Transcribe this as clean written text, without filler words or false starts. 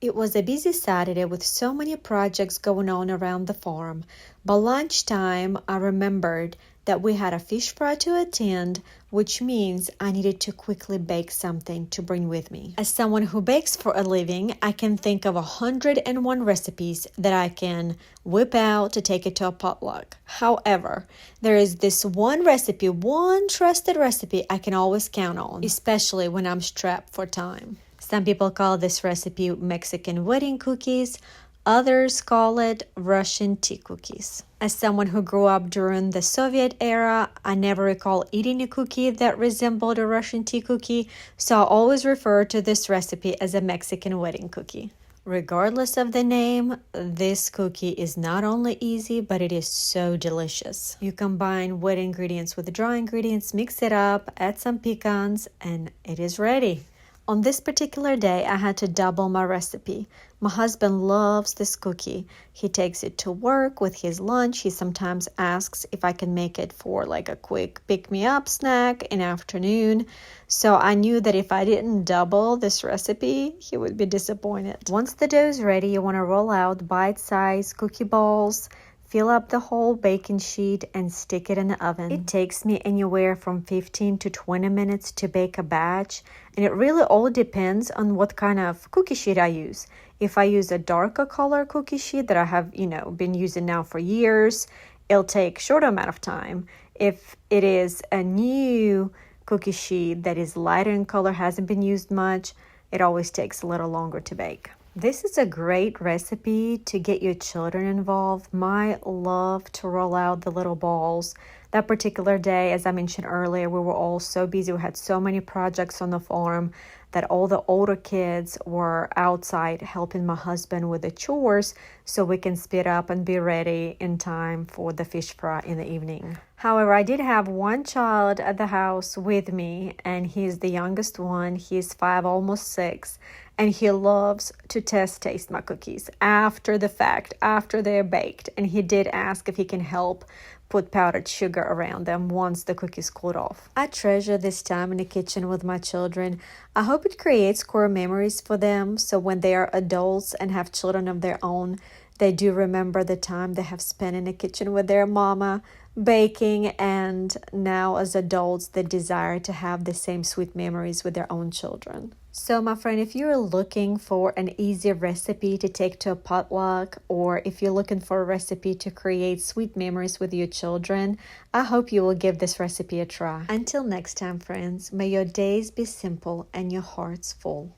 It was a busy Saturday with so many projects going on around the farm. By lunchtime, I remembered that we had a fish fry to attend, which means I needed to quickly bake something to bring with me. As someone who bakes for a living, I can think of 101 recipes that I can whip out to take it to a potluck. However, there is this one recipe, one trusted recipe I can always count on, especially when I'm strapped for time. Some people call this recipe Mexican wedding cookies. Others call it Russian tea cookies. As someone who grew up during the Soviet era, I never recall eating a cookie that resembled a Russian tea cookie, so I always refer to this recipe as a Mexican wedding cookie. Regardless of the name, this cookie is not only easy, but it is so delicious. You combine wet ingredients with dry ingredients, mix it up, add some pecans, and it is ready. On this particular day, I had to double my recipe. My husband loves this cookie. He takes it to work with his lunch. He sometimes asks if I can make it for like a quick pick-me-up snack in the afternoon. So I knew that if I didn't double this recipe, he would be disappointed. Once the dough is ready, you want to roll out bite-sized cookie balls. Fill up the whole baking sheet and stick it in the oven. It takes me anywhere from 15 to 20 minutes to bake a batch, and it really all depends on what kind of cookie sheet I use. If I use a darker color cookie sheet that I have, been using now for years, it'll take a short amount of time. If it is a new cookie sheet that is lighter in color, hasn't been used much, it always takes a little longer to bake. This is a great recipe to get your children involved. My love to roll out the little balls. That particular day, as I mentioned earlier, we were all so busy. We had so many projects on the farm that all the older kids were outside helping my husband with the chores so we can speed up and be ready in time for the fish fry in the evening. However, I did have one child at the house with me, and he's the youngest one. He's 5, almost 6, and he loves to taste my cookies after the fact, after they're baked. And he did ask if he can help put powdered sugar around them once the cookies cooled off. I treasure this time in the kitchen with my children. I hope it creates core memories for them, so when they are adults and have children of their own, they do remember the time they have spent in the kitchen with their mama, baking, and now as adults, they desire to have the same sweet memories with their own children. So my friend, if you're looking for an easy recipe to take to a potluck, or if you're looking for a recipe to create sweet memories with your children, I hope you will give this recipe a try. Until next time, friends, may your days be simple and your hearts full.